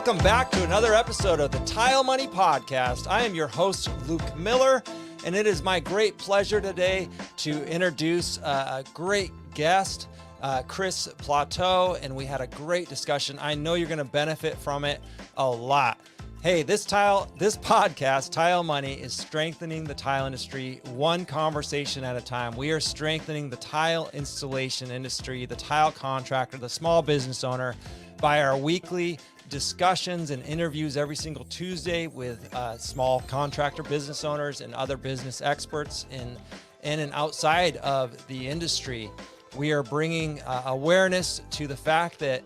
Welcome back to another episode of the Tile Money Podcast. I am your host, Luke Miller, and it is my great pleasure today to introduce a great guest, Chris Platow, and we had a great discussion. I know you're going to benefit from it a lot. Hey, this podcast, Tile Money, is strengthening the tile industry one conversation at a time. We are strengthening the tile installation industry, the tile contractor, the small business owner by our weekly discussions and interviews every single Tuesday with small contractor business owners and other business experts in and outside of the industry. We are bringing awareness to the fact that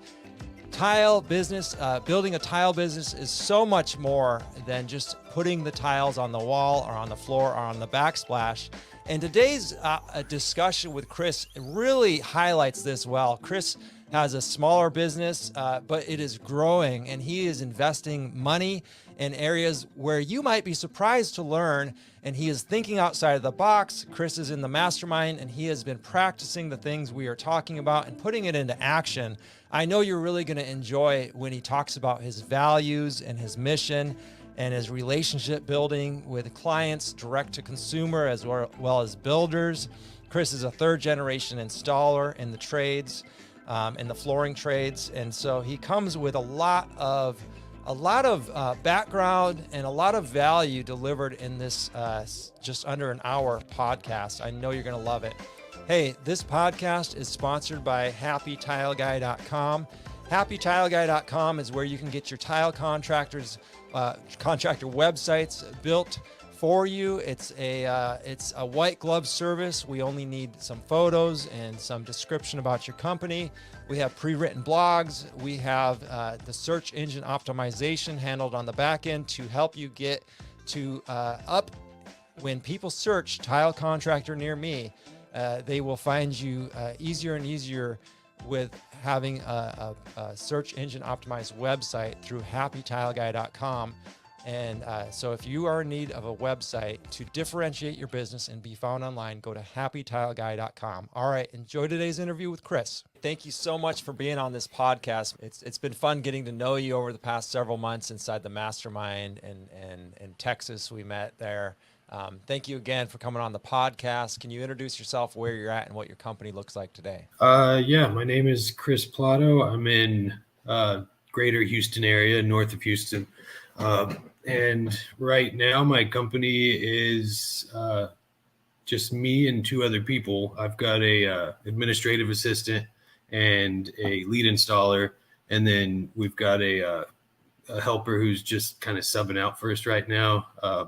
tile business, building a tile business is so much more than just putting the tiles on the wall or on the floor or on the backsplash. And today's discussion with Chris really highlights this well. Chris has a smaller business, but it is growing, and he is investing money in areas where you might be surprised to learn, and he is thinking outside of the box. Chris is in the mastermind, and he has been practicing the things we are talking about and putting it into action. I know you're really going to enjoy when he talks about his values and his mission and his relationship building with clients, direct to consumer, as well as builders. Chris is a third generation installer in the trades, in the flooring trades. And so he comes with a lot of background and a lot of value delivered in this just under an hour podcast. I know you're going to love it. Hey, this podcast is sponsored by HappyTileGuy.com. HappyTileGuy.com is where you can get your tile contractor websites built for you. It's a white glove service. We only need some photos and some description about your company. We have pre-written blogs. We have the search engine optimization handled on the back end to help you get to up when people search tile contractor near me. They will find you easier and easier with having a search engine optimized website through HappyTileGuy.com. And so if you are in need of a website to differentiate your business and be found online, go to HappyTileGuy.com. All right, enjoy today's interview with Chris. Thank you so much for being on this podcast. It's been fun getting to know you over the past several months inside the mastermind and in Texas. We met there. Thank you again for coming on the podcast. Can you introduce yourself, where you're at, and what your company looks like today? Yeah, my name is Chris Platow. I'm in greater Houston area, north of Houston. And right now my company is just me and two other people. I've got a administrative assistant and a lead installer, and then we've got a helper who's just kind of subbing out for us right now,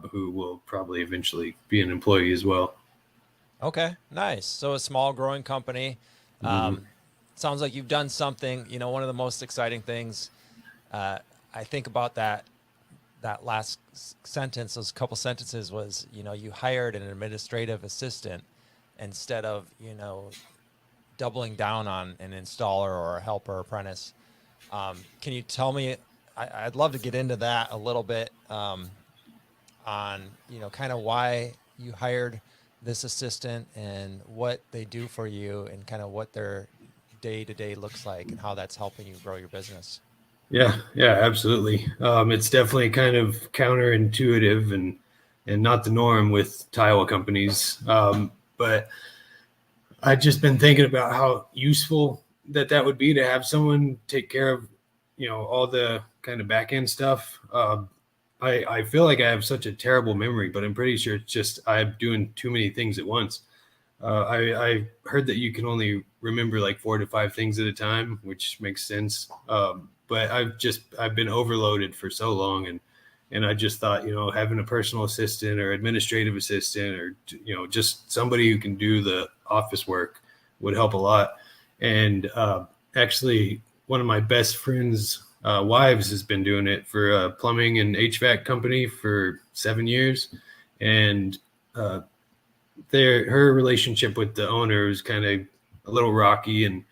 who will probably eventually be an employee as well. Okay, nice. So a small growing company. Sounds like you've done something. You know, one of the most exciting things I think about that last sentence, those couple sentences, was, you know, you hired an administrative assistant instead of, you know, doubling down on an installer or a helper apprentice. Can you tell me, I'd love to get into that a little bit, on, you know, kind of why you hired this assistant and what they do for you and kind of what their day-to-day looks like and how that's helping you grow your business. Yeah, absolutely. It's definitely kind of counterintuitive and not the norm with tile companies. But I've just been thinking about how useful that would be to have someone take care of, you know, all the kind of back end stuff. I feel like I have such a terrible memory, but I'm pretty sure it's just I'm doing too many things at once. I heard that you can only remember like 4 to 5 things at a time, which makes sense. But I've been overloaded for so long, and I just thought, you know, having a personal assistant or administrative assistant or, you know, just somebody who can do the office work would help a lot. And actually, one of my best friends' wives has been doing it for a plumbing and HVAC company for 7 years, and her relationship with the owner was kind of a little rocky, and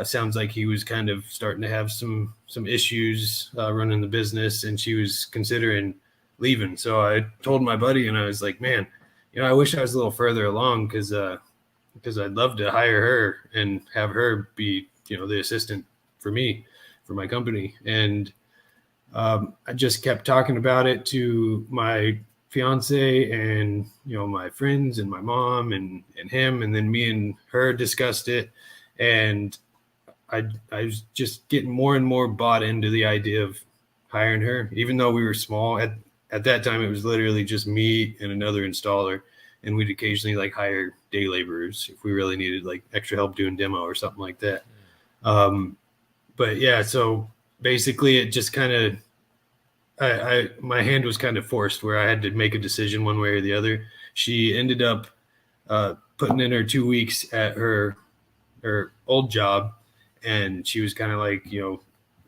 sounds like he was kind of starting to have some issues running the business, and she was considering leaving. So I told my buddy, and I was like, man, you know, I wish I was a little further along because I'd love to hire her and have her be, you know, the assistant for me, for my company. And I just kept talking about it to my fiance and, my friends and my mom and him. And then me and her discussed it. And I was just getting more and more bought into the idea of hiring her, even though we were small. At that time, it was literally just me and another installer. And we'd occasionally like hire day laborers if we really needed like extra help doing demo or something like that. But yeah, so basically it just kind of, my hand was kind of forced where I had to make a decision one way or the other. She ended up putting in her 2 weeks at her old job, and she was kind of like,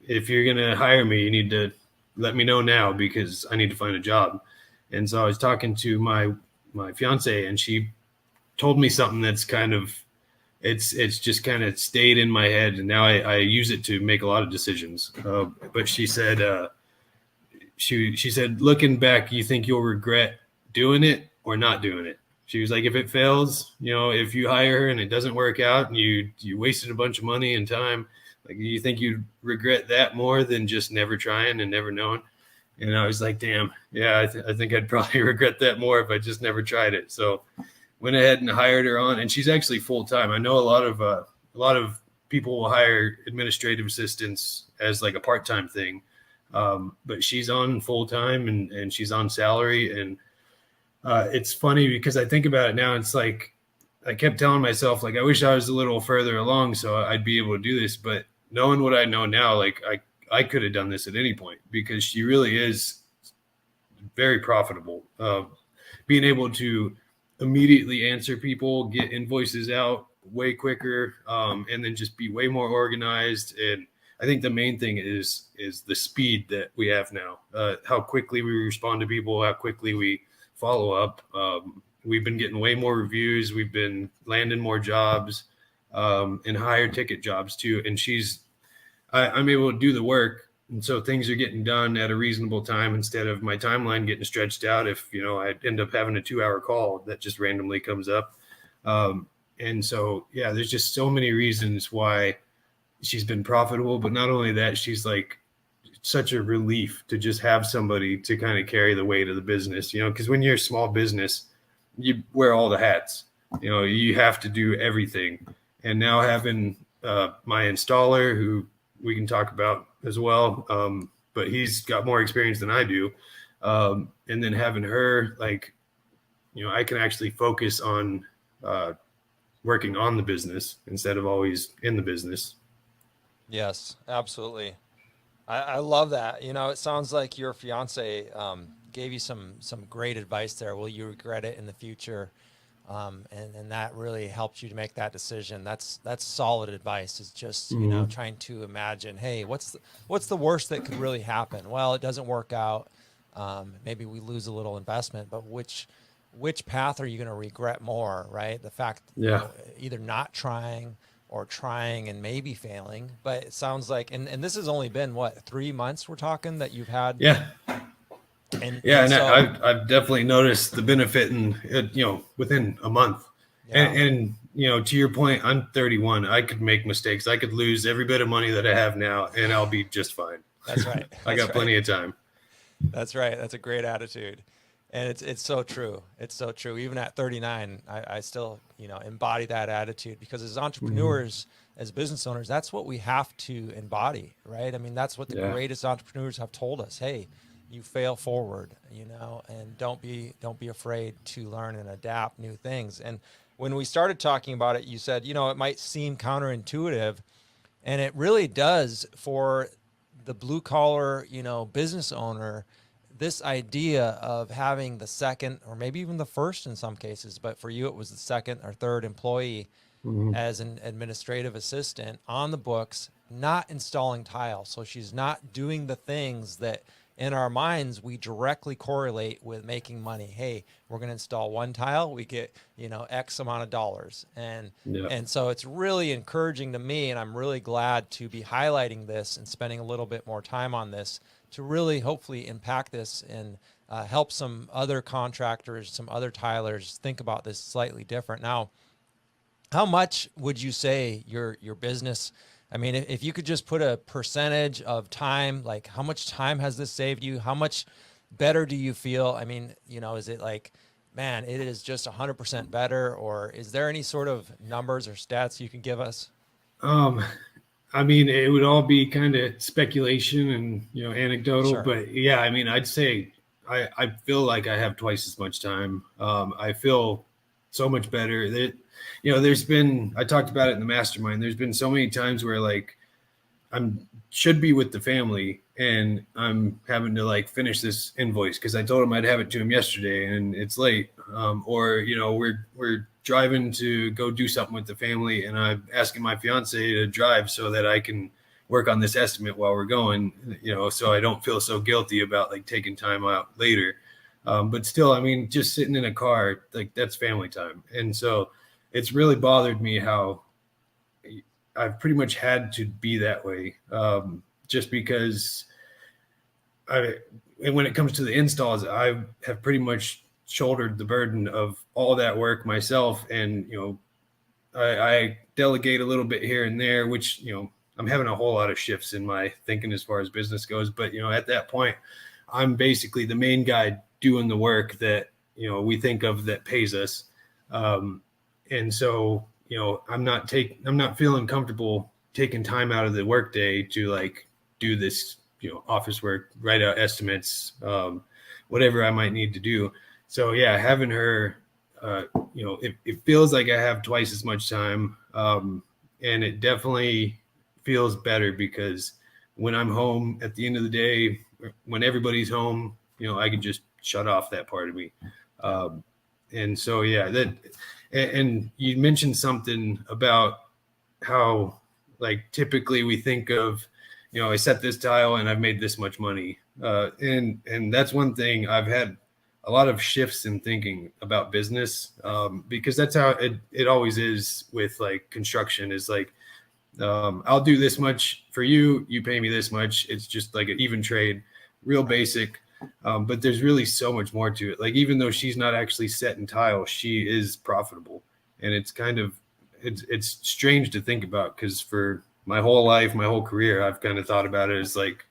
if you're gonna hire me, you need to let me know now because I need to find a job. And so I was talking to my fiance, and she told me something that's kind of it's just kind of stayed in my head, and now I use it to make a lot of decisions. But she said she said, looking back, you think you'll regret doing it or not doing it. She was like, if it fails, if you hire her and it doesn't work out and you wasted a bunch of money and time, like, you think you'd regret that more than just never trying and never knowing? And I was like, damn, yeah, I think I'd probably regret that more if I just never tried it. So went ahead and hired her on, and she's actually full time. I know a lot of people will hire administrative assistants as like a part time thing, but she's on full time and she's on salary. And it's funny because I think about it now. It's like I kept telling myself, like, I wish I was a little further along so I'd be able to do this. But knowing what I know now, like I could have done this at any point because she really is very profitable. Being able to immediately answer people, get invoices out way quicker, and then just be way more organized. And I think the main thing is the speed that we have now, how quickly we respond to people, how quickly we follow up. We've been getting way more reviews. We've been landing more jobs, and higher ticket jobs too. And I'm able to do the work. And so things are getting done at a reasonable time instead of my timeline getting stretched out. If, I end up having a 2-hour call that just randomly comes up. And so, yeah, there's just so many reasons why she's been profitable. But not only that, she's like such a relief to just have somebody to kind of carry the weight of the business, because when you're a small business, you wear all the hats, you have to do everything. And now having my installer, who we can talk about as well, but he's got more experience than I do. And then having her, like, I can actually focus on working on the business instead of always in the business. Yes, absolutely. I love that. It sounds like your fiance gave you some great advice there. Will you regret it in the future? And that really helped you to make that decision. That's solid advice. Is just trying to imagine, hey, what's the worst that could really happen? Well, it doesn't work out. Maybe we lose a little investment, but which path are you going to regret more, right? The fact, either not trying or trying and maybe failing. But it sounds like, and this has only been what, 3 months we're talking that you've had. Yeah. And so I've definitely noticed the benefit in, within a month. Yeah. And to your point, I'm 31. I could make mistakes. I could lose every bit of money that I have now, and I'll be just fine. That's right. I got plenty of time. That's right. That's a great attitude. And it's so true. It's so true. Even at 39, I still, embody that attitude, because as entrepreneurs, as business owners, that's what we have to embody, right? I mean, that's what the greatest entrepreneurs have told us. Hey, you fail forward, and don't be afraid to learn and adapt new things. And when we started talking about it, you said, it might seem counterintuitive, and it really does for the blue collar, business owner. This idea of having the second, or maybe even the first in some cases, but for you, it was the second or third employee as an administrative assistant on the books, not installing tile. So she's not doing the things that in our minds we directly correlate with making money. Hey, we're going to install one tile, we get, X amount of dollars. And so it's really encouraging to me, and I'm really glad to be highlighting this and spending a little bit more time on this to really hopefully impact this and help some other contractors, some other tilers think about this slightly different. Now, how much would you say your business I mean, if you could just put a percentage of time, like how much time has this saved you? How much better do you feel? I mean, is it like, man, it is just 100% better, or is there any sort of numbers or stats you can give us? Um, I mean, it would all be kind of speculation and, anecdotal, Sure. but yeah, I mean, I'd say I feel like I have twice as much time. I feel so much better that, I talked about it in the mastermind. There's been so many times where like should be with the family and I'm having to like finish this invoice because I told him I'd have it to him yesterday and it's late. Or we're driving to go do something with the family and I'm asking my fiance to drive so that I can work on this estimate while we're going, so I don't feel so guilty about like taking time out later. But still, I mean, just sitting in a car, like that's family time. And so it's really bothered me how I've pretty much had to be that way, just because and when it comes to the installs, I have pretty much shouldered the burden of all that work myself. And, I delegate a little bit here and there, which, I'm having a whole lot of shifts in my thinking as far as business goes. But, at that point, I'm basically the main guy doing the work that, we think of that pays us. And so, I'm not feeling comfortable taking time out of the workday to like do this, office work, write out estimates, whatever I might need to do. So yeah, having her, it feels like I have twice as much time. And it definitely feels better because when I'm home at the end of the day, when everybody's home, I can just shut off that part of me. And so, yeah, and you mentioned something about how like typically we think of, I set this tile and I've made this much money. And that's one thing I've had a lot of shifts in thinking about business, because that's how it always is with like construction is like, I'll do this much for you. You pay me this much. It's just like an even trade, real basic. But there's really so much more to it. Like, even though she's not actually set in tile, she is profitable. And it's kind of, it's strange to think about because for my whole life, my whole career, I've kind of thought about it as like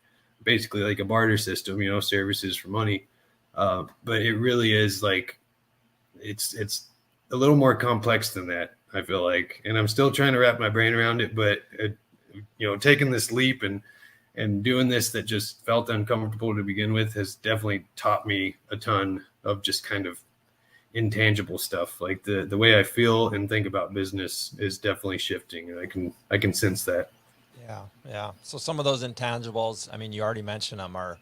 basically like a barter system, services for money. But it really is like, it's a little more complex than that, I feel like. And I'm still trying to wrap my brain around it, but taking this leap and doing this that just felt uncomfortable to begin with has definitely taught me a ton of just kind of intangible stuff. Like the way I feel and think about business is definitely shifting, and I can sense that. Yeah. So some of those intangibles, I mean, you already mentioned them, are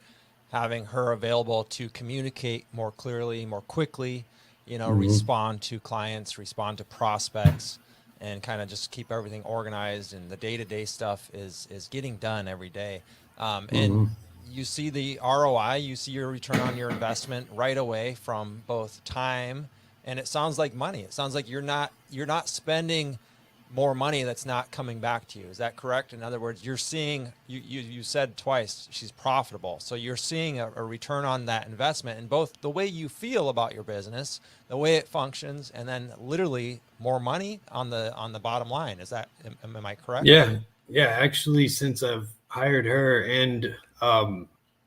having her available to communicate more clearly, more quickly, respond to clients, respond to prospects, and kind of just keep everything organized. And the day-to-day stuff is getting done every day. And you see the ROI, you see your return on your investment right away from both time, and it sounds like money. It sounds like you're not spending more money that's not coming back to you. Is that correct? In other words, you're seeing, you said twice she's profitable. So you're seeing a return on that investment in both the way you feel about your business, the way it functions, and then literally more money on the bottom line. Is that, am I correct? Yeah. Actually, since I've hired her and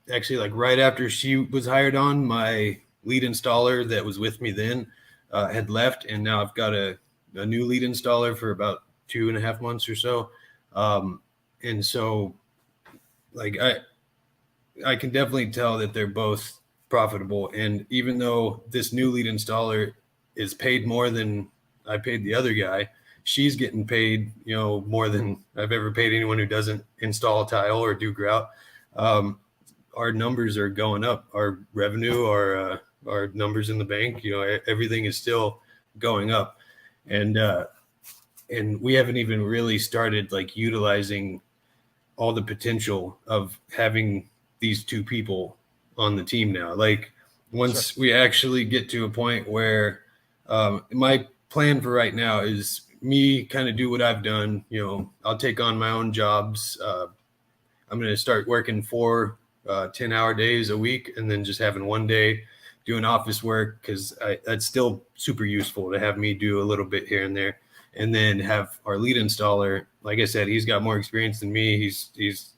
actually like right after she was hired on, my lead installer that was with me then had left, and now I've got a new lead installer for about 2.5 months or so. And so like I can definitely tell that they're both profitable. And even though this new lead installer is paid more than I paid the other guy, she's getting paid, more than I've ever paid anyone who doesn't install a tile or do grout. Our numbers are going up. Our revenue, our numbers in the bank, everything is still going up. And we haven't even really started like utilizing all the potential of having these two people on the team now. Like once we actually get to a point where my plan for right now is me kind of do what I've done. I'll take on my own jobs. I'm going to start working 4 10-hour days a week, and then just having one day doing office work, because that's still super useful to have me do a little bit here and there. and then have our lead installer. Like I said, he's got more experience than me. He's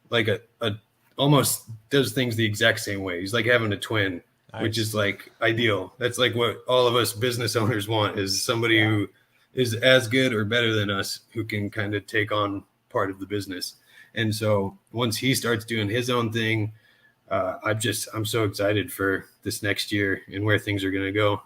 like a almost does things the exact same way. He's like having a twin, Nice. which is like ideal. That's like what all of us business owners want, is somebody who is as good or better than us, who can kind of take on part of the business. And so once he starts doing his own thing, I'm so excited for this next year and where things are going to go.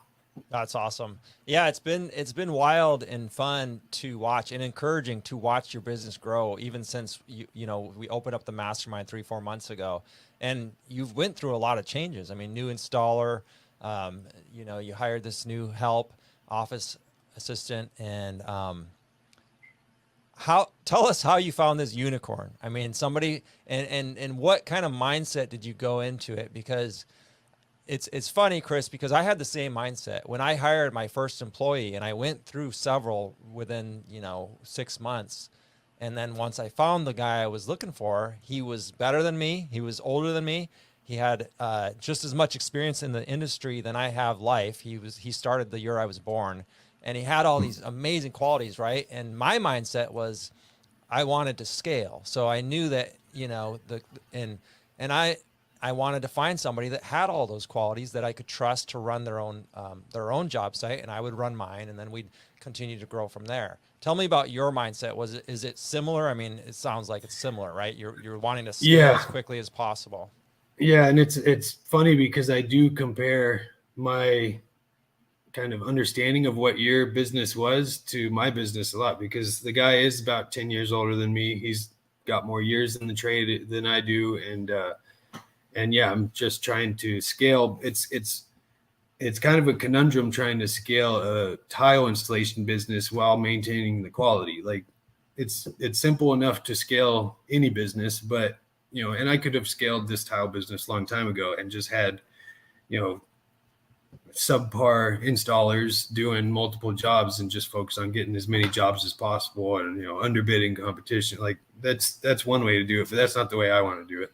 That's awesome. Yeah, it's been wild and fun to watch, and encouraging to watch your business grow, even since you know, we opened up the mastermind 3-4 months ago, and you've went through a lot of changes. I mean, new installer, you know, you hired this new help office assistant, and tell us how you found this unicorn. I mean, somebody, and what kind of mindset did you go into it? Because it's funny, Chris, because I had the same mindset when I hired my first employee, and I went through several within, you know, 6 months. And then once I found the guy I was looking for, he was better than me. He was older than me. He had just as much experience in the industry than I have life. He started the year I was born, and he had all these amazing qualities, right? And my mindset was, I wanted to scale. So I knew that, you know, I wanted to find somebody that had all those qualities that I could trust to run their own job site, and I would run mine, and then we'd continue to grow from there. Tell me about your mindset. Is it similar? I mean, it sounds like it's similar, right? You're wanting to scale as quickly as possible. Yeah, and it's funny because I do compare my kind of understanding of what your business was to my business a lot, because the guy is about 10 years older than me. He's got more years in the trade than I do, and yeah, I'm just trying to scale. It's kind of a conundrum trying to scale a tile installation business while maintaining the quality. Like it's simple enough to scale any business, but you know, and I could have scaled this tile business a long time ago and just had, you know, subpar installers doing multiple jobs and just focus on getting as many jobs as possible, and, you know, underbidding competition. Like that's one way to do it, but that's not the way I want to do it.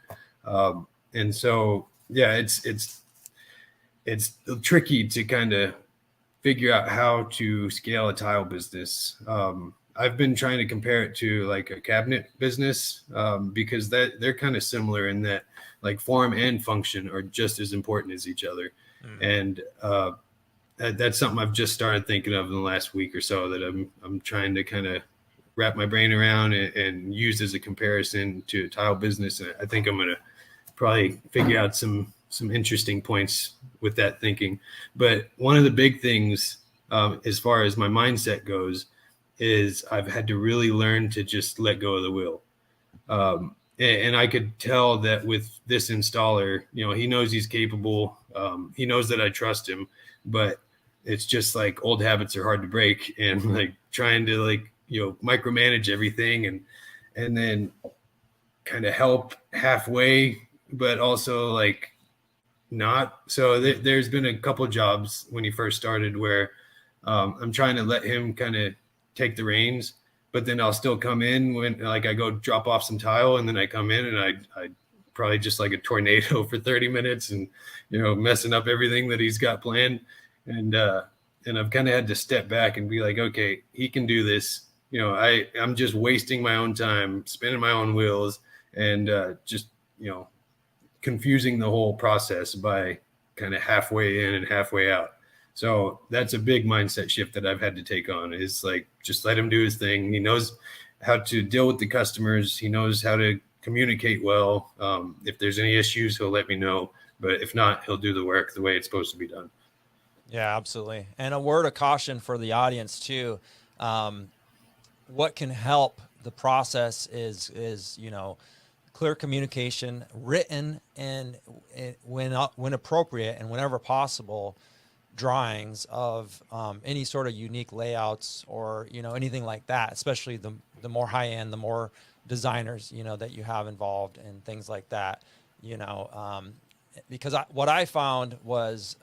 And so, yeah, it's tricky to kind of figure out how to scale a tile business. I've been trying to compare it to like a cabinet business, because they're kind of similar in that like form and function are just as important as each other. And that's something I've just started thinking of in the last week or so, that I'm trying to kind of wrap my brain around and use as a comparison to a tile business. And I think I'm going to probably figure out some interesting points with that thinking. But one of the big things, as far as my mindset goes, is I've had to really learn to just let go of the wheel. And I could tell that with this installer, you know, he knows he's capable. He knows that I trust him, but it's just like old habits are hard to break, and like trying to, like, you know, micromanage everything and then kind of help halfway, but also like not. So there's been a couple jobs when he first started where I'm trying to let him kind of take the reins, but then I'll still come in when, like, I go drop off some tile, and then I come in and I probably just like a tornado for 30 minutes and, you know, messing up everything that he's got planned. And I've kind of had to step back and be like, okay, he can do this. You know, I'm just wasting my own time, spinning my own wheels, and just, you know, confusing the whole process by kind of halfway in and halfway out. So that's a big mindset shift that I've had to take on, is like, just let him do his thing. He knows how to deal with the customers. He knows how to communicate well. If there's any issues, he'll let me know, but if not, he'll do the work the way it's supposed to be done. Yeah, absolutely. And a word of caution for the audience too. What can help the process is, you know, clear communication, written, and when appropriate and whenever possible, drawings of any sort of unique layouts or, you know, anything like that, especially the more high end, the more designers, you know, that you have involved and things like that, you know, because what I found was,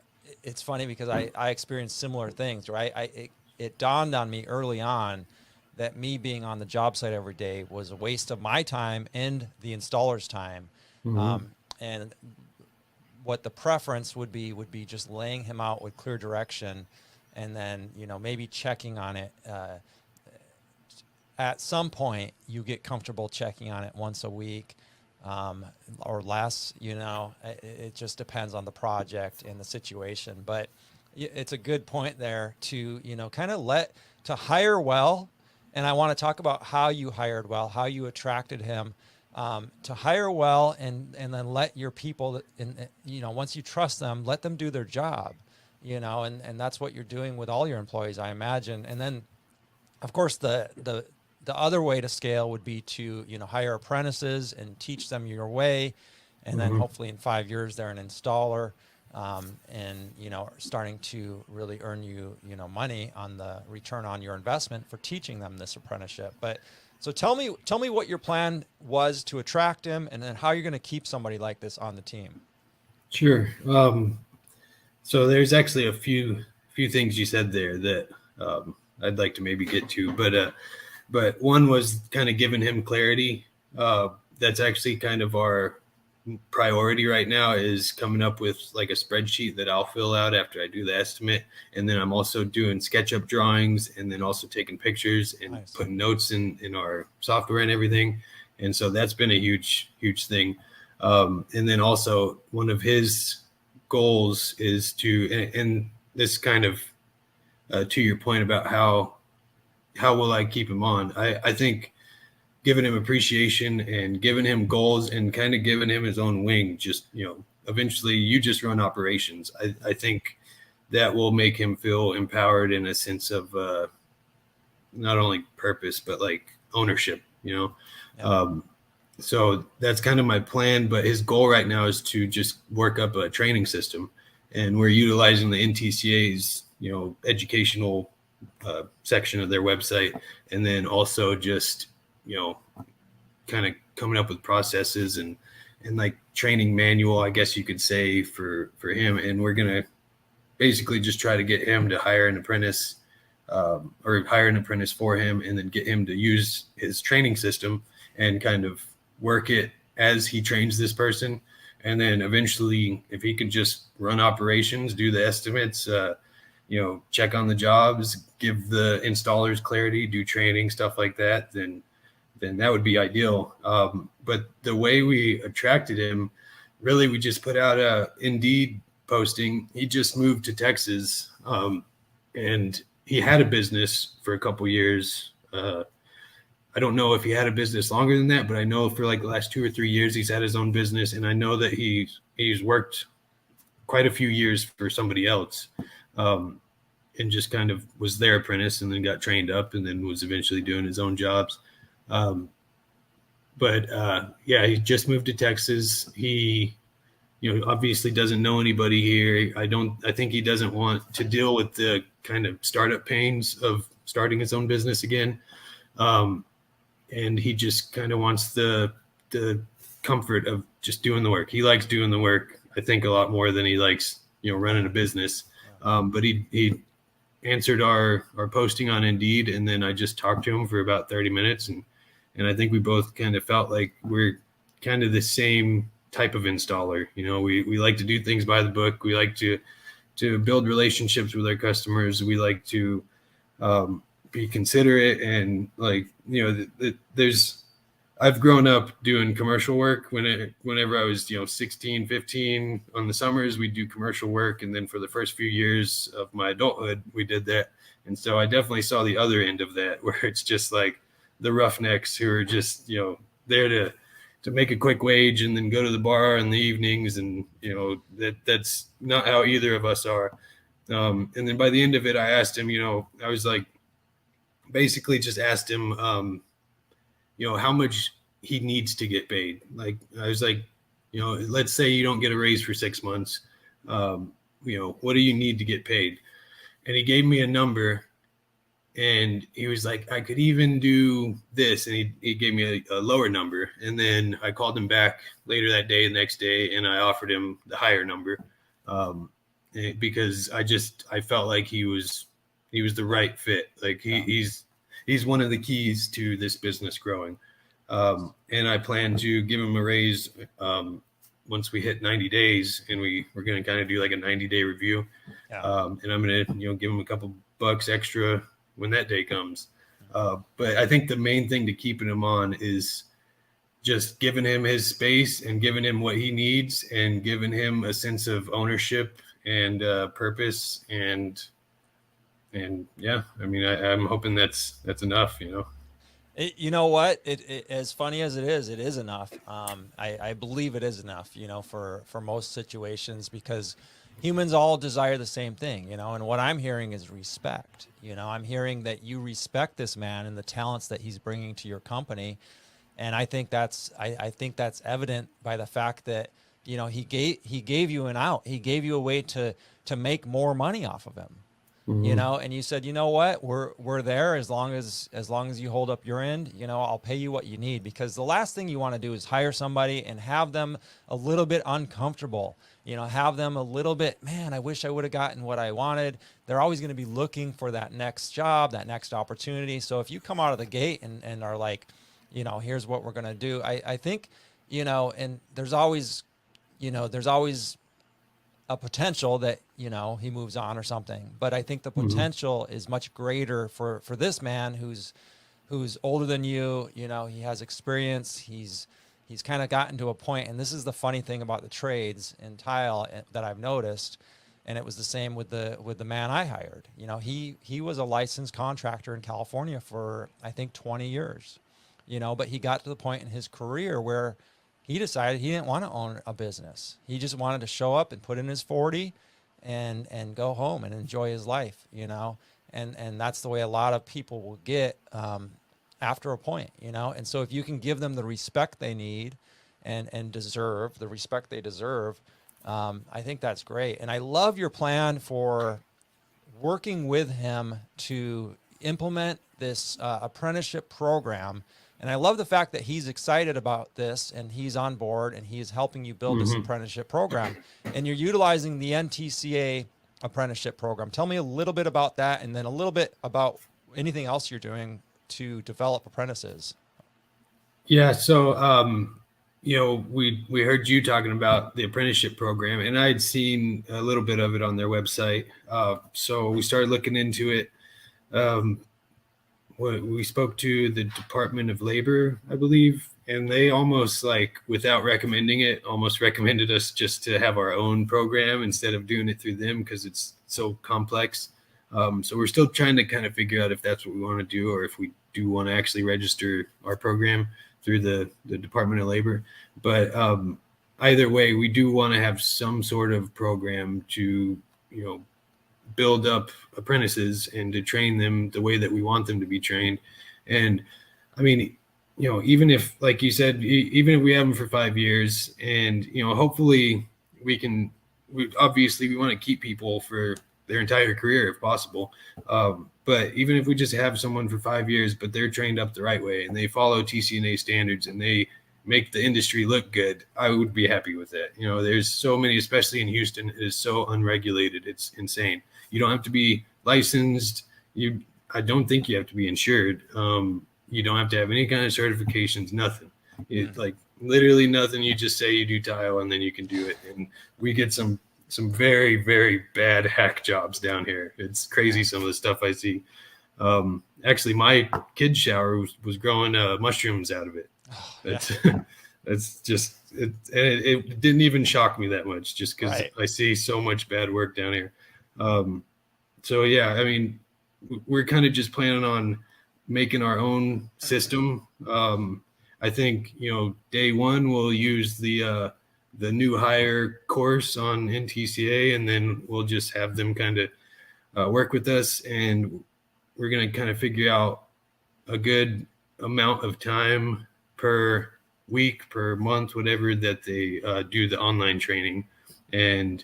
it's funny because I experienced similar things, right? It dawned on me early on that me being on the job site every day was a waste of my time and the installer's time. And what the preference would be just laying him out with clear direction and then, maybe checking on it. At some point you get comfortable checking on it once a week, or less, it just depends on the project and the situation. But it's a good point there to, kind of to hire well. And I want to talk about how you hired well, how you attracted him, to hire well, and then let your people, once you trust them, let them do their job, and that's what you're doing with all your employees, I imagine. And then, of course, the other way to scale would be to, hire apprentices and teach them your way. And then hopefully in 5 years, they're an installer, and, starting to really earn you, money on the return on your investment for teaching them this apprenticeship. But so tell me what your plan was to attract him, and then how you're going to keep somebody like this on the team. Sure. So there's actually a few things you said there that I'd like to maybe get to, but one was kind of giving him clarity. That's actually kind of our priority right now, is coming up with like a spreadsheet that I'll fill out after I do the estimate. And then I'm also doing SketchUp drawings, and then also taking pictures and putting notes in our software and everything. And so that's been a huge thing. And then also one of his goals is to, and this kind of to your point about how will I keep him on? I think giving him appreciation and giving him goals and kind of giving him his own wing, just, eventually you just run operations. I think that will make him feel empowered in a sense of not only purpose, but like ownership, Yeah. So that's kind of my plan, but his goal right now is to just work up a training system, and we're utilizing the NTCA's, educational section of their website, and then also just, kind of coming up with processes and like training manual, I guess you could say, for him. And we're going to basically just try to get him to hire an apprentice, or hire an apprentice for him, and then get him to use his training system and kind of work it as he trains this person. And then eventually, if he can just run operations, do the estimates, check on the jobs, give the installers clarity, do training, stuff like that, then that would be ideal. But the way we attracted him, really, we just put out a Indeed posting. He just moved to Texas, and he had a business for a couple years. I don't know if he had a business longer than that, but I know for like the last 2 or 3 years, he's had his own business. And I know that he's worked quite a few years for somebody else, and just kind of was their apprentice, and then got trained up, and then was eventually doing his own jobs. Yeah, he just moved to Texas. He, obviously doesn't know anybody here. I think he doesn't want to deal with the kind of startup pains of starting his own business again. And he just kind of wants the comfort of just doing the work. He likes doing the work, I think, a lot more than he likes, running a business. But he answered our posting on Indeed, and then I just talked to him for about 30 minutes. And I think we both kind of felt like we're kind of the same type of installer. We like to do things by the book. We like to build relationships with our customers. We like to be considerate, and like, I've grown up doing commercial work. Whenever I was, 16, 15, on the summers, we'd do commercial work. And then for the first few years of my adulthood, we did that. And so I definitely saw the other end of that, where it's just like the roughnecks who are just, there to make a quick wage and then go to the bar in the evenings. And, that's not how either of us are. And then by the end of it, I asked him, I was like, basically just asked him, how much he needs to get paid. Like, I was like, let's say you don't get a raise for 6 months. What do you need to get paid? And he gave me a number, and he was like, I could even do this. And he gave me a lower number. And then I called him back later that day, the next day, and I offered him the higher number, because I felt like he was the right fit. Like he's one of the keys to this business growing. And I plan to give him a raise once we hit 90 days, and we're going to kind of do like a 90-day review. Yeah. And I'm going to, give him a couple bucks extra when that day comes. But I think the main thing to keeping him on is just giving him his space and giving him what he needs and giving him a sense of ownership and purpose. And yeah, I mean, I'm hoping that's enough, You know what? It as funny as it is enough. I believe it is enough, for most situations, because humans all desire the same thing, and what I'm hearing is respect. I'm hearing that you respect this man and the talents that he's bringing to your company. And I think that's evident by the fact that, he gave you an out. He gave you a way to make more money off of him. And you said, you know what, we're there as long as you hold up your end, I'll pay you what you need, because the last thing you want to do is hire somebody and have them a little bit uncomfortable, have them a little bit, man, I wish I would have gotten what I wanted. They're always going to be looking for that next job, that next opportunity. So if you come out of the gate and are like, here's what we're going to do, I think, and there's always a potential that, he moves on or something. But I think the potential is much greater for this man who's older than you. He has experience. He's kind of gotten to a point, and this is the funny thing about the trades in tile that I've noticed. And it was the same with the man I hired. He was a licensed contractor in California for, I think, 20 years, but he got to the point in his career where he decided he didn't want to own a business. He just wanted to show up and put in his 40 and go home and enjoy his life, and that's the way a lot of people will get after a point, and so if you can give them the respect they need and deserve, the respect they deserve, I think that's great. And I love your plan for working with him to implement this apprenticeship program. And I love the fact that he's excited about this and he's on board and he's helping you build this apprenticeship program. And you're utilizing the NTCA apprenticeship program. Tell me a little bit about that, and then a little bit about anything else you're doing to develop apprentices. Yeah. So, we heard you talking about the apprenticeship program, and I'd seen a little bit of it on their website. So we started looking into it. We spoke to the Department of Labor, I believe, and they almost, like, without recommending it, almost recommended us just to have our own program instead of doing it through them because it's so complex. So we're still trying to kind of figure out if that's what we want to do, or if we do want to actually register our program through the Department of Labor. But either way, we do want to have some sort of program to, build up apprentices and to train them the way that we want them to be trained. And I mean, even if, like you said, even if we have them for 5 years, and, hopefully we obviously want to keep people for their entire career if possible. But even if we just have someone for 5 years, but they're trained up the right way and they follow TCNA standards and they make the industry look good, I would be happy with that. There's so many, especially in Houston, it is so unregulated. It's insane. You don't have to be licensed. I don't think you have to be insured. You don't have to have any kind of certifications, nothing. It's like literally nothing. You just say you do tile and then you can do it. And we get some very, very bad hack jobs down here. It's crazy, some of the stuff I see. Actually, my kid's shower was growing mushrooms out of it. That's just it didn't even shock me that much, just because I see so much bad work down here. So yeah, I mean, we're kind of just planning on making our own system. I think, day one we'll use the new hire course on NTCA, and then we'll just have them kind of work with us, and we're going to kind of figure out a good amount of time per week, per month, whatever, that they do the online training. And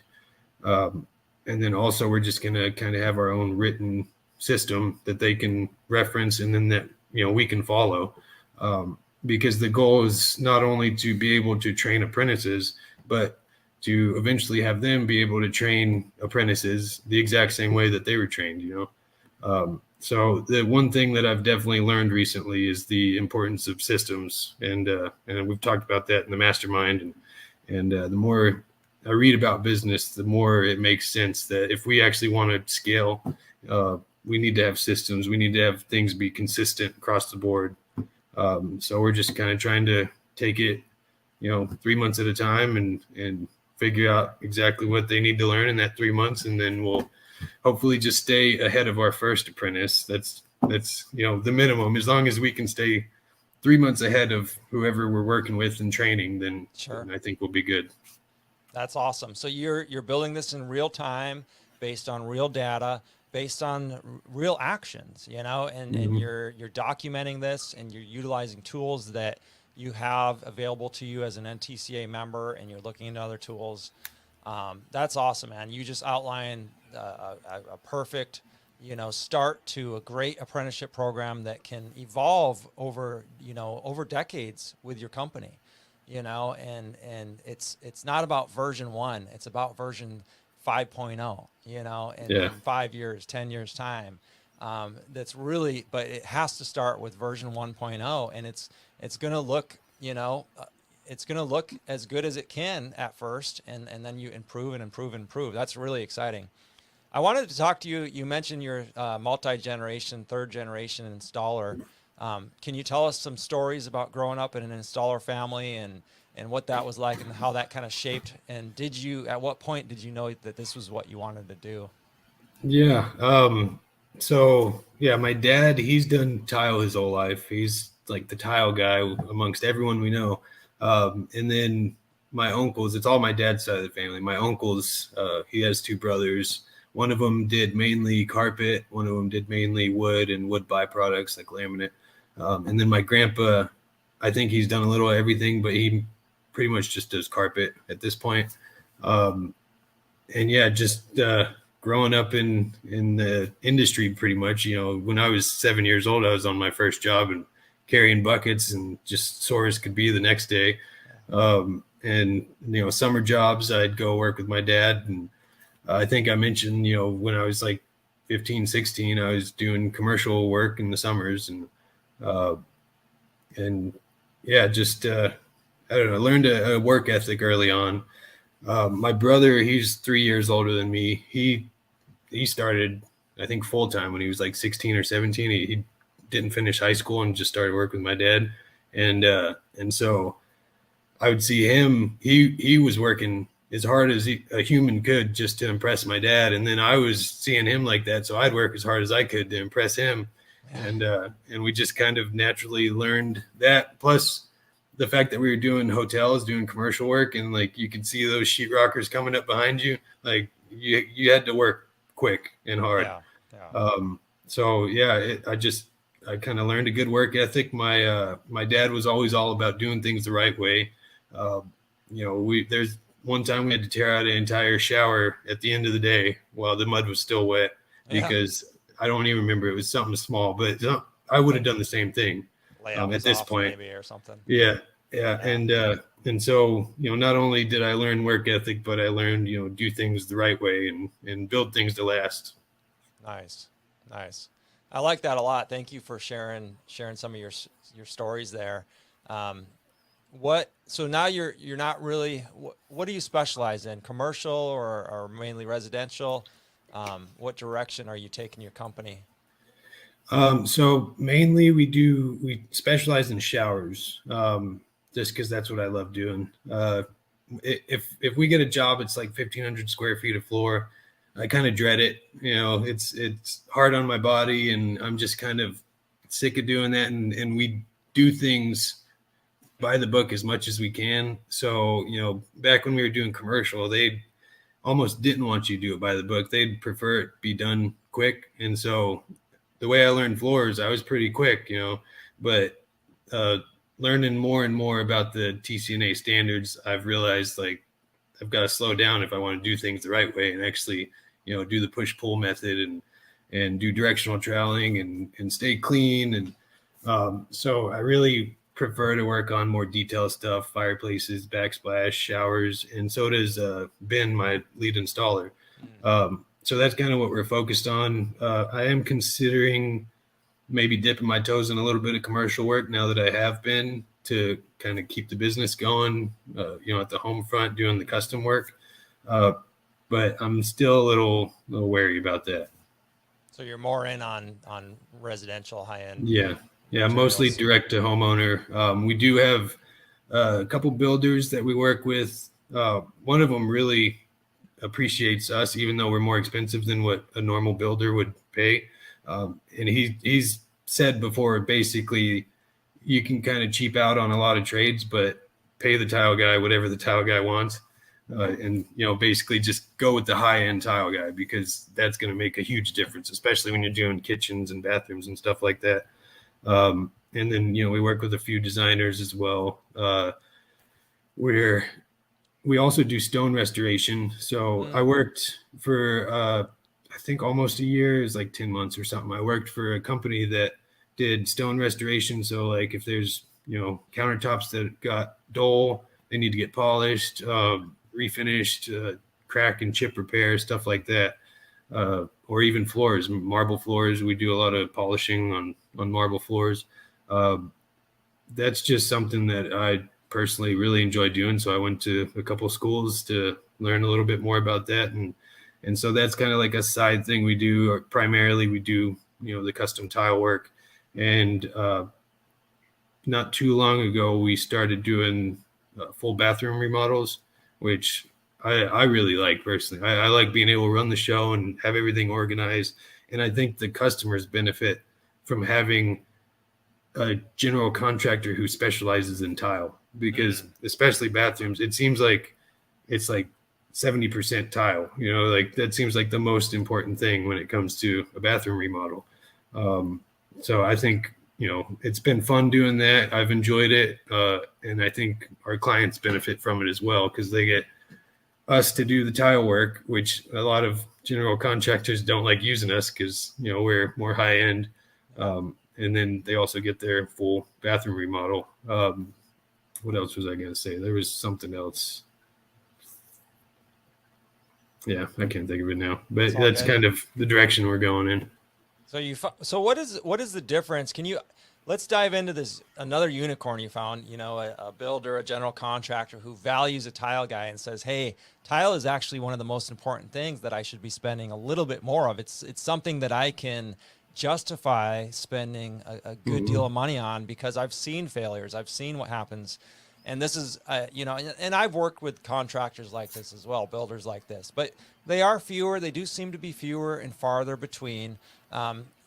then also we're just going to kind of have our own written system that they can reference, and then that, we can follow. Because the goal is not only to be able to train apprentices, but to eventually have them be able to train apprentices the exact same way that they were trained, So the one thing that I've definitely learned recently is the importance of systems. And we've talked about that in the mastermind. the more I read about business, the more it makes sense that if we actually want to scale, we need to have systems. We need to have things be consistent across the board. So we're just kind of trying to take it, 3 months at a time and figure out exactly what they need to learn in that 3 months. And then we'll hopefully just stay ahead of our first apprentice. That's the minimum. As long as we can stay 3 months ahead of whoever we're working with and training, then, Sure. then I think we'll be good. That's awesome. So you're building this in real time, based on real data, based on real actions, and you're documenting this, and you're utilizing tools that you have available to you as an NTCA member, and you're looking into other tools. That's awesome, man. You just outlined a perfect, start to a great apprenticeship program that can evolve over decades with your company. And it's not about version 1, it's about version 5.0, in 5 years, 10 years time. That's really, but it has to start with version 1.0, and it's going to look, it's going to look as good as it can at first, and then you improve and improve and improve. That's really exciting. I wanted to talk to you. You mentioned you're multi-generation, third generation installer. Can you tell us some stories about growing up in an installer family and what that was like and how that kind of shaped? And at what point did you know that this was what you wanted to do? Yeah. My dad, he's done tile his whole life. He's like the tile guy amongst everyone we know. And then my uncles, it's all my dad's side of the family. My uncles, he has 2 brothers. One of them did mainly carpet. One of them did mainly wood and wood byproducts like laminate. And then my grandpa, I think he's done a little of everything, but he pretty much just does carpet at this point. Growing up in the industry pretty much, when I was 7 years old, I was on my first job and carrying buckets and just sore as could be the next day. Summer jobs, I'd go work with my dad. And I think I mentioned, when I was like 15, 16, I was doing commercial work in the summers I don't know, learned a work ethic early on. My brother, he's 3 years older than me. He started, I think, full time when he was like 16 or 17. He didn't finish high school and just started working with my dad. And so I would see him, he was working as hard as a human could just to impress my dad. And then I was seeing him like that. So I'd work as hard as I could to impress him. Yeah. And we just kind of naturally learned that. Plus the fact that we were doing hotels, doing commercial work, and like you could see those sheetrockers coming up behind you, like you had to work quick and hard. I kind of learned a good work ethic. My dad was always all about doing things the right way. There's one time we had to tear out an entire shower at the end of the day while the mud was still wet because I don't even remember. It was something small, but I would have done the same thing at this point, maybe, or something. Yeah. And so, not only did I learn work ethic, but I learned, do things the right way and build things to last. Nice. I like that a lot. Thank you for sharing some of your stories there. So now you're not really, what do you specialize in? Commercial or mainly residential? What direction are you taking your company? So mainly we specialize in showers, just because that's what I love doing. If we get a job, it's like 1,500 square feet of floor. I kind of dread it. It's hard on my body, and I'm just kind of sick of doing that. And we do things by the book as much as we can. So, back when we were doing commercial, they almost didn't want you to do it by the book. They'd prefer it be done quick. And so the way I learned floors, I was pretty quick, but learning more and more about the TCNA standards, I've realized like I've got to slow down if I want to do things the right way and actually, do the push-pull method and do directional troweling and stay clean. And so I really prefer to work on more detailed stuff, fireplaces, backsplash, showers, and so does Ben, my lead installer. So that's kind of what we're focused on. I am considering maybe dipping my toes in a little bit of commercial work now that I have been, to kind of keep the business going, at the home front doing the custom work. But I'm still a little wary about that. So you're more in on residential high end. Yeah. materials. Mostly direct to homeowner. We do have a couple builders that we work with. One of them really appreciates us, even though we're more expensive than what a normal builder would pay. And he's said before, basically, you can kind of cheap out on a lot of trades, but pay the tile guy whatever the tile guy wants. And basically just go with the high end tile guy, because that's going to make a huge difference, especially when you're doing kitchens and bathrooms and stuff like that. And then, we work with a few designers as well. We also do stone restoration. So I worked for, I think almost a year. It was like 10 months or something. I worked for a company that did stone restoration. So like if there's, countertops that got dull, they need to get polished, refinished, crack and chip repair, stuff like that. Or even floors, marble floors. We do a lot of polishing on marble floors. That's just something that I personally really enjoy doing. So I went to a couple schools to learn a little bit more about that. And so that's kind of like a side thing we do. Or primarily we do, the custom tile work. And not too long ago, we started doing full bathroom remodels, which I really like personally. I like being able to run the show and have everything organized. And I think the customers benefit from having a general contractor who specializes in tile, because especially bathrooms, it seems like it's like 70% tile, like that seems like the most important thing when it comes to a bathroom remodel. So I think, it's been fun doing that. I've enjoyed it. And I think our clients benefit from it as well, because they get us to do the tile work, which a lot of general contractors don't like using us because, we're more high end. And then they also get their full bathroom remodel. What else was I going to say? There was something else. Yeah, I can't think of it now, but that's kind of the direction we're going in. So what is the difference? Let's dive into this, another unicorn you found, a builder, a general contractor who values a tile guy and says, hey, tile is actually one of the most important things that I should be spending a little bit more of. It's something that I can justify spending a good deal of money on, because I've seen failures. I've seen what happens. And this is, and I've worked with contractors like this as well, builders like this, but they are fewer. They do seem to be fewer and farther between.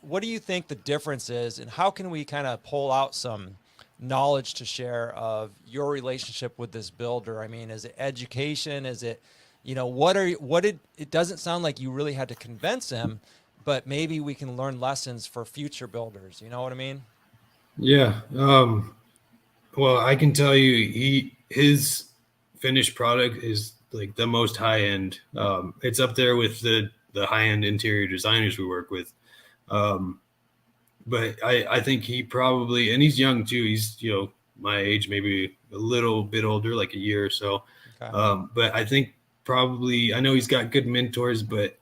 What do you think the difference is, and how can we kind of pull out some knowledge to share of your relationship with this builder? I mean, is it education? Is it, it doesn't sound like you really had to convince him, but maybe we can learn lessons for future builders. You know what I mean? Yeah. Well, I can tell you, his finished product is like the most high end. It's up there with the high end interior designers we work with. But I think he probably, and he's young too. He's, my age, maybe a little bit older, like a year or so. Okay. But I think probably, I know he's got good mentors, but,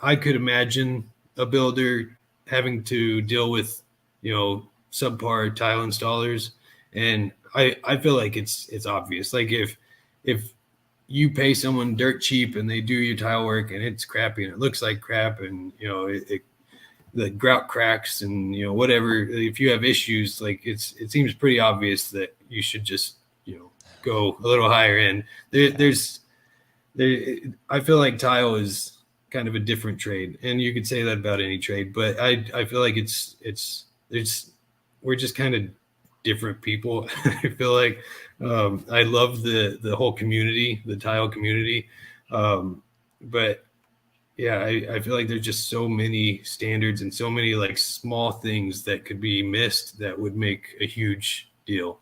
I could imagine a builder having to deal with, subpar tile installers. And I feel like it's obvious. Like if you pay someone dirt cheap and they do your tile work and it's crappy and it looks like crap, and the grout cracks and whatever, if you have issues, like it seems pretty obvious that you should just go a little higher end. I feel like tile is kind of a different trade, and you could say that about any trade, but I feel like we're just kind of different people. I feel like I love the whole community, the tile community, but yeah, I feel like there's just so many standards and so many like small things that could be missed that would make a huge deal.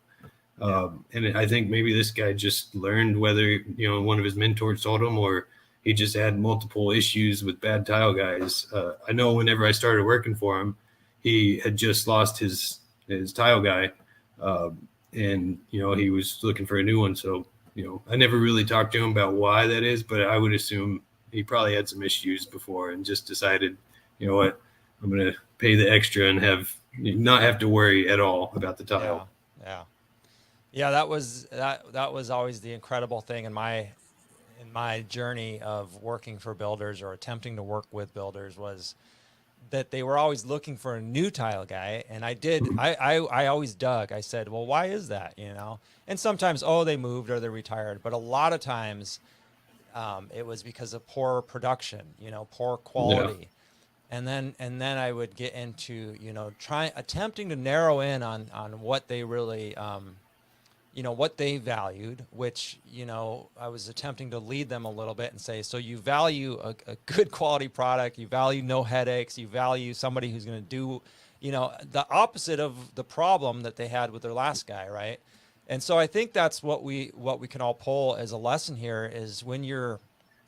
And I think maybe this guy just learned, whether one of his mentors told him or he just had multiple issues with bad tile guys. I know whenever I started working for him, he had just lost his tile guy, and he was looking for a new one. So I never really talked to him about why that is, but I would assume he probably had some issues before and just decided, what, I'm going to pay the extra and not have to worry at all about the tile. Yeah. Yeah, that was always the incredible thing in my journey of working for builders or attempting to work with builders was that they were always looking for a new tile guy. And I always dug. I said, well, why is that? And sometimes, oh, they moved or they retired. But a lot of times it was because of poor production, poor Yeah. quality. And then I would get into, attempting to narrow in on what they really, what they valued, which, I was attempting to lead them a little bit and say, so you value a good quality product, you value no headaches, you value somebody who's going to do, the opposite of the problem that they had with their last guy, right? And so I think that's what we can all pull as a lesson here is when you're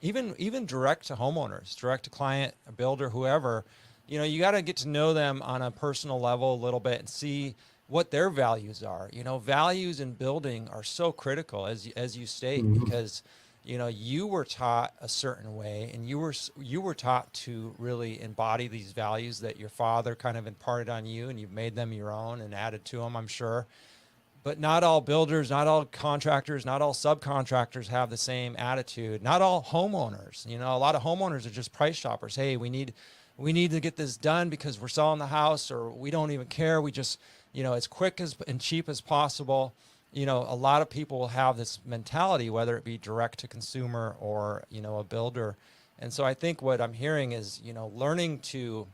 even direct to homeowners, direct to client, a builder, whoever, you got to get to know them on a personal level a little bit and see what their values are. Values in building are so critical as you state, Mhm. because you were taught a certain way, and you were taught to really embody these values that your father kind of imparted on you, and you've made them your own and added to them, I'm sure. But not all builders, not all contractors, not all subcontractors have the same attitude. Not all homeowners. A lot of homeowners are just price shoppers. Hey, we need to get this done because we're selling the house, or we don't even care. We just, as quick as and cheap as possible. A lot of people will have this mentality, whether it be direct to consumer or, a builder. And so I think what I'm hearing is, learning to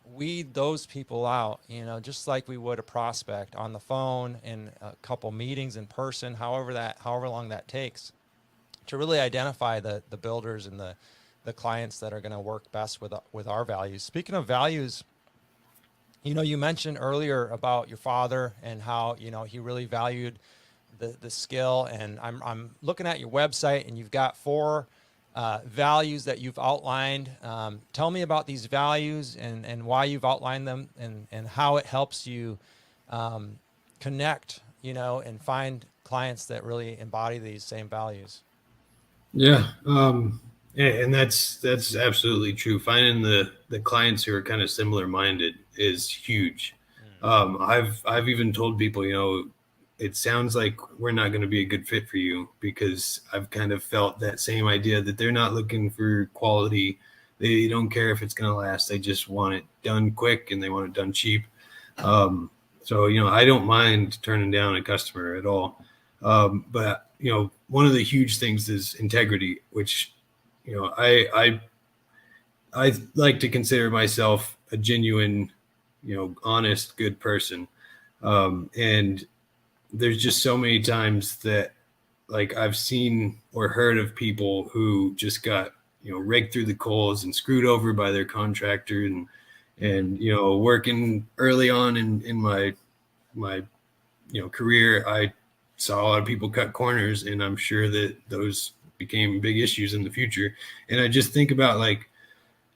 weed those people out, just like we would a prospect on the phone and a couple meetings in person, however long that takes, to really identify the builders and the clients that are going to work best with our values. Speaking of values, you mentioned earlier about your father and how, he really valued the skill. And I'm looking at your website, and you've got four values that you've outlined. Tell me about these values and why you've outlined them, and how it helps you connect, and find clients that really embody these same values. Yeah. And that's absolutely true. Finding the clients who are kind of similar minded is huge. Mm. I've even told people, it sounds like we're not going to be a good fit for you, because I've kind of felt that same idea that they're not looking for quality. They don't care if it's going to last. They just want it done quick, and they want it done cheap. So, I don't mind turning down a customer at all. But, one of the huge things is integrity, which, I like to consider myself a genuine, honest, good person. And there's just so many times that, like, I've seen or heard of people who just got, raked through the coals and screwed over by their contractor, and working early on in my career, I saw a lot of people cut corners, and I'm sure that those became big issues in the future. And I just think about, like,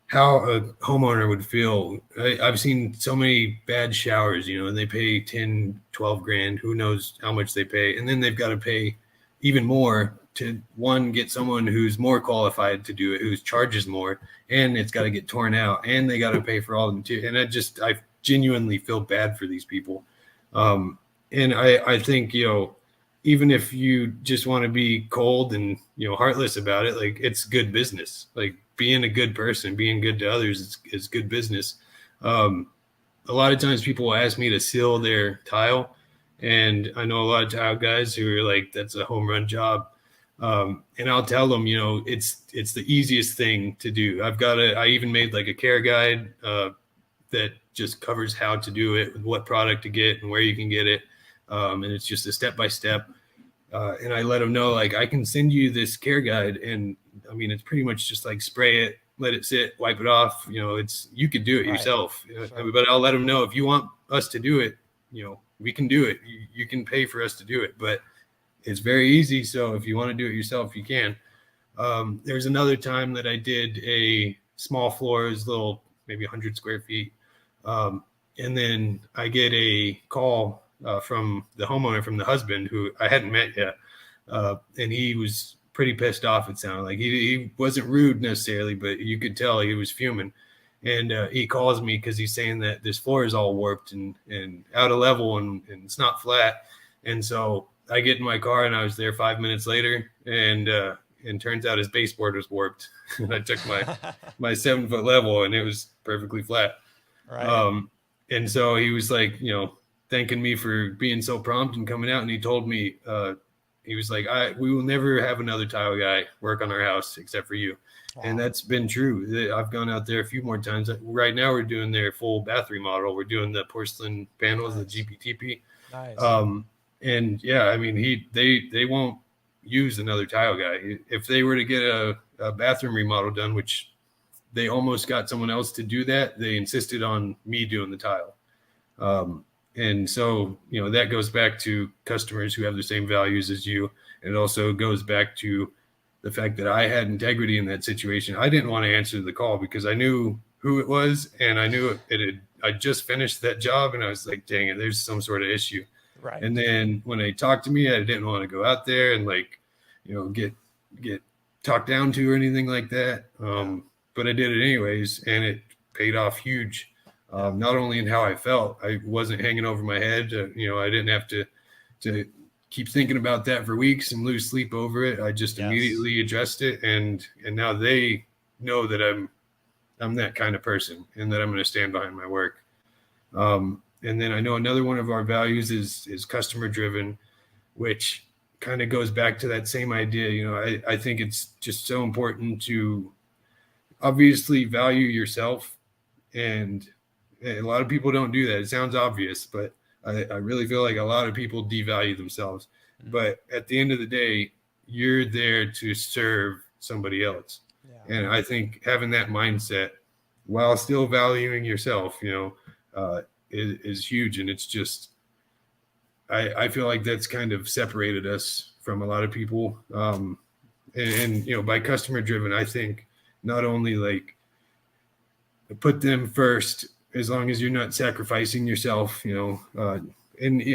how a homeowner would feel. I've seen so many bad showers, and they pay 10, 12 grand, who knows how much they pay. And then they've got to pay even more to, one, get someone who's more qualified to do it, who charges more, and it's got to get torn out, and they got to pay for all of them too. And I genuinely feel bad for these people. And I think, even if you just want to be cold and, heartless about it, like, it's good business. Like, being a good person, being good to others is good business. A lot of times people will ask me to seal their tile, and I know a lot of tile guys who are like, that's a home run job. And I'll tell them, it's the easiest thing to do. I even made like a care guide that just covers how to do it, what product to get and where you can get it. And it's just a step-by-step. And I let them know, like, I can send you this care guide, and I mean, it's pretty much just like spray it, let it sit, wipe it off. You could do it Right. yourself. Sure. But I'll let them know, if you want us to do it, we can do it. You can pay for us to do it, but it's very easy. So if you want to do it yourself, you can. There's another time that I did a small floor, it was little, maybe 100 square feet. And then I get a call from the homeowner, from the husband, who I hadn't met yet. And he was pretty pissed off, it sounded like. He wasn't rude necessarily, but you could tell he was fuming. And he calls me because he's saying that this floor is all warped and out of level, and it's not flat. And so I get in my car and I was there 5 minutes later, and turns out his baseboard was warped. And I took my 7-foot level and it was perfectly flat. Right. And so he was like, thanking me for being so prompt and coming out. And he told me, he was like, we will never have another tile guy work on our house except for you. Wow. And that's been true. I've gone out there a few more times. Right now we're doing their full bath remodel. We're doing the porcelain panels, Nice. the GPTP. Nice. And yeah, I mean, they won't use another tile guy. If they were to get a bathroom remodel done, which they almost got someone else to do that, they insisted on me doing the tile. And so, that goes back to customers who have the same values as you. And it also goes back to the fact that I had integrity in that situation. I didn't want to answer the call because I knew who it was, and I knew I just finished that job, and I was like, dang it, there's some sort of issue. Right. And then when they talked to me, I didn't want to go out there and get talked down to or anything like that. But I did it anyways, and it paid off huge. Not only in how I felt, I wasn't hanging over my head. I didn't have to keep thinking about that for weeks and lose sleep over it. I just immediately addressed it, and now they know that I'm that kind of person and that I'm going to stand behind my work. And then I know another one of our values is customer driven, which kind of goes back to that same idea. I think it's just so important to obviously value yourself, and a lot of people don't do that. It sounds obvious, but I really feel like a lot of people devalue themselves. Mm-hmm. But at the end of the day, you're there to serve somebody else. Yeah. And I think having that mindset while still valuing yourself, is huge. And it's just, I feel like that's kind of separated us from a lot of people. And by customer driven, I think not only like put them first, as long as you're not sacrificing yourself, and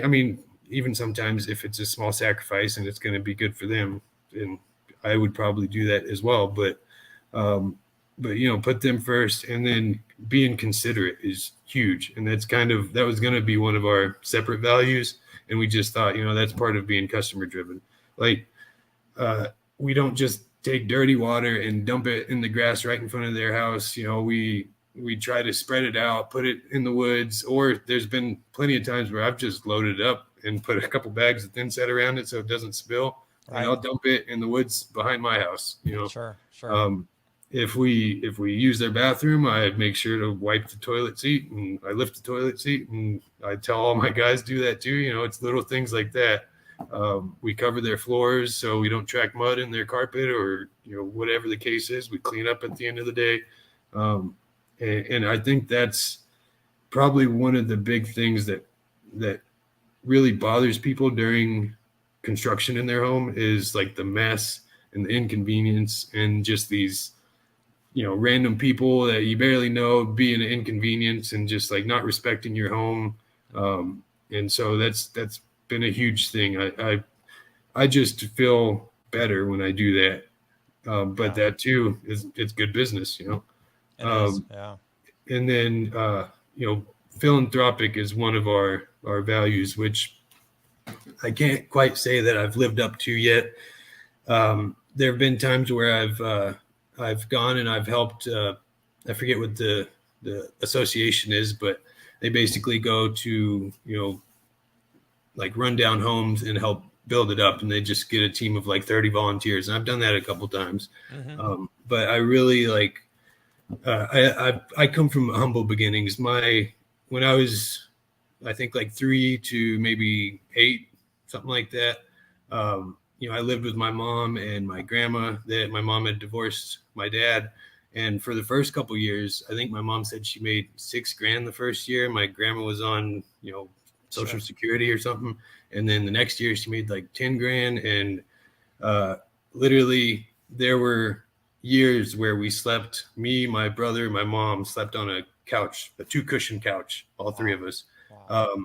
I mean, even sometimes if it's a small sacrifice and it's going to be good for them, and I would probably do that as well. But put them first, and then being considerate is huge. And that was going to be one of our separate values. And we just thought, that's part of being customer driven. Like, we don't just take dirty water and dump it in the grass right in front of their house. We try to spread it out, put it in the woods, or there's been plenty of times where I've just loaded it up and put a couple bags of thin set around it so it doesn't spill. Right. And I'll dump it in the woods behind my house. Sure. If we use their bathroom, I make sure to wipe the toilet seat, and I lift the toilet seat, and I tell all my guys do that too. It's little things like that. We cover their floors so we don't track mud in their carpet, or whatever the case is. We clean up at the end of the day. And I think that's probably one of the big things that really bothers people during construction in their home is like the mess and the inconvenience, and just these, random people that you barely know being an inconvenience and just like not respecting your home. And so that's been a huge thing. I just feel better when I do that. But that too it's good business, Yeah. And then, philanthropic is one of our values, which I can't quite say that I've lived up to yet. There have been times where I've gone and I've helped. I forget what the association is, but they basically go to like rundown homes and help build it up, and they just get a team of like 30 volunteers. And I've done that a couple times. Mm-hmm. But I really like. I come from humble beginnings. When I was, I think like 3 to maybe 8, something like that. I lived with my mom and my grandma. My mom had divorced my dad, and for the first couple of years, I think my mom said she made $6,000 the first year. My grandma was on, Social Security or something, and then the next year she made like $10,000. And literally, there were years where we slept, me, my brother, my mom slept on a couch, a 2-cushion couch, all 3 of us. Wow.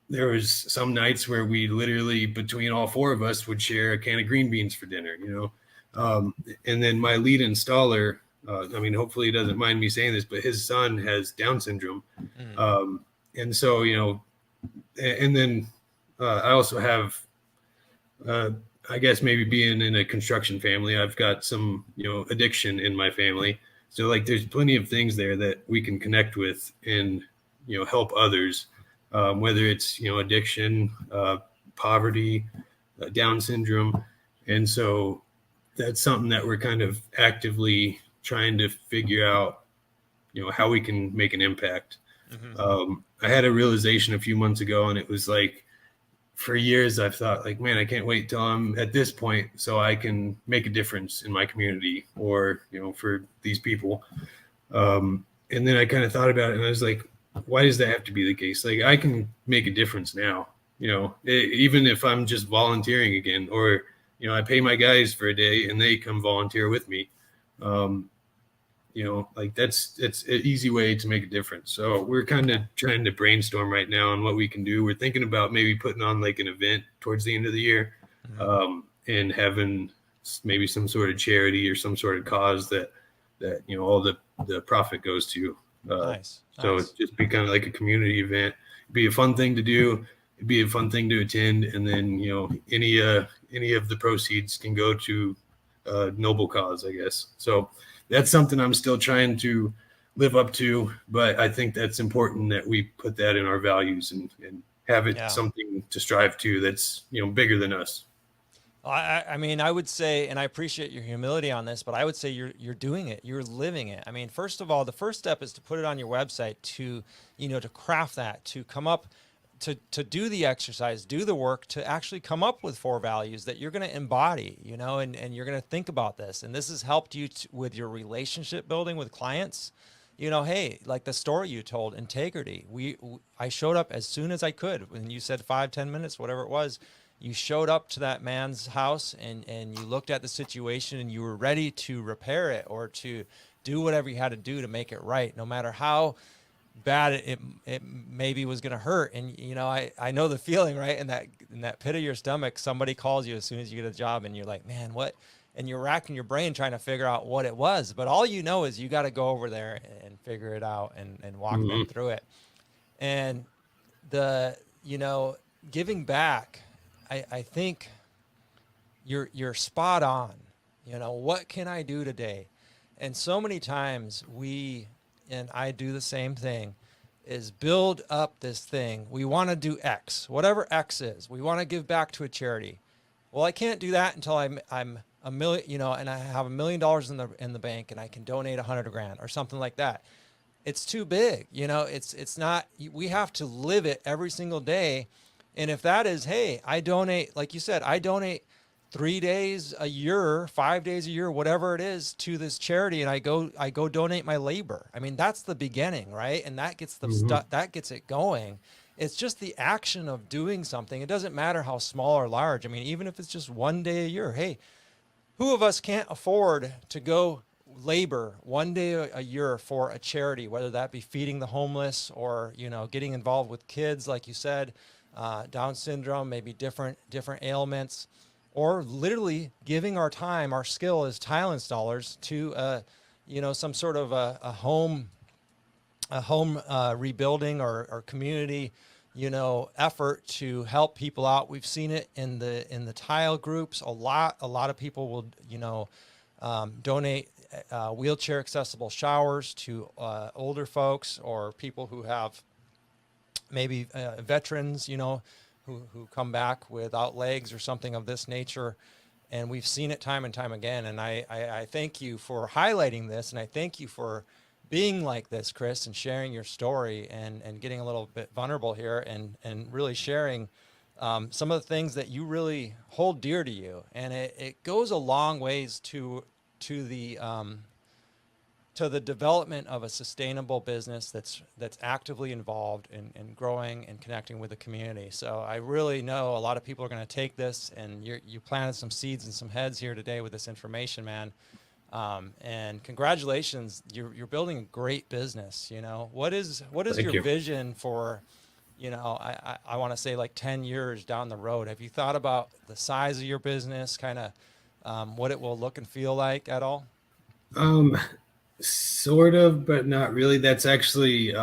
There was some nights where we literally, between all 4 of us, would share a can of green beans for dinner, and then my lead installer, hopefully he doesn't mind me saying this, but his son has Down syndrome. And so, and then I also have, I guess maybe being in a construction family, I've got some, addiction in my family. So like, there's plenty of things there that we can connect with and, help others, whether it's, addiction, poverty, Down syndrome. And so that's something that we're kind of actively trying to figure out, how we can make an impact. I had a realization a few months ago, and it was like, for years I've thought like, man, I can't wait till I'm at this point so I can make a difference in my community or, for these people. And then I kind of thought about it, and I was like, why does that have to be the case? Like, I can make a difference now, even if I'm just volunteering again, or, I pay my guys for a day and they come volunteer with me. Like it's an easy way to make a difference. So we're kind of trying to brainstorm right now on what we can do. We're thinking about maybe putting on like an event towards the end of the year, and having maybe some sort of charity or some sort of cause that all the profit goes to. Nice. So it'd just be kind of like a community event. It'd be a fun thing to do. It'd be a fun thing to attend, and then any of the proceeds can go to a noble cause, I guess. So that's something I'm still trying to live up to, but I think that's important that we put that in our values and have it something to strive to that's, bigger than us. I mean, I would say, and I appreciate your humility on this, but I would say you're doing it. You're living it. I mean, first of all, the first step is to put it on your website, to, to craft that, to come up, to do the exercise, do the work, to actually come up with 4 values that you're going to embody, and you're going to think about this. And this has helped you with your relationship building with clients. Hey, like the story you told, integrity. I showed up as soon as I could. When you said 5-10 minutes, whatever it was, you showed up to that man's house and you looked at the situation and you were ready to repair it or to do whatever you had to do to make it right, no matter how bad it maybe was going to hurt. And I know the feeling, right? In that pit of your stomach, somebody calls you as soon as you get a job and you're like, man, what? And you're racking your brain trying to figure out what it was, but all you know is you got to go over there and figure it out and walk them through it. And giving back, I think you're spot on. What can I do today? And so many times and I do the same thing, is build up this thing. We want to do X, whatever X is. We want to give back to a charity. Well, I can't do that until I'm a million, and I have $1 million in the bank and I can donate 100 grand or something like that. It's too big. It's not, we have to live it every single day. And if that is, hey, I donate, like you said, I donate 3 days a year, 5 days a year, whatever it is, to this charity, and I go donate my labor. I mean, that's the beginning, right? And that gets the stuff, that gets it going. It's just the action of doing something. It doesn't matter how small or large. I mean, even if it's just 1 day a year, hey, who of us can't afford to go labor 1 day a year for a charity, whether that be feeding the homeless or, getting involved with kids, like you said, Down syndrome, maybe different ailments, or literally giving our time, our skill as tile installers to, some sort of a home rebuilding or community, effort to help people out. We've seen it in the tile groups. A lot of people will, donate wheelchair accessible showers to older folks or people who have maybe veterans, who come back without legs or something of this nature. And we've seen it time and time again. And I thank you for highlighting this. And I thank you for being like this, Chris, and sharing your story and getting a little bit vulnerable here and really sharing some of the things that you really hold dear to you. And it goes a long ways to the development of a sustainable business that's actively involved in growing and connecting with the community. So I really know a lot of people are going to take this, and you planted some seeds and some heads here today with this information, man. And congratulations, you're building a great business. What is your vision for, I want to say like 10 years down the road? Have you thought about the size of your business, kind of what it will look and feel like at all? Sort of, but not really. That's actually,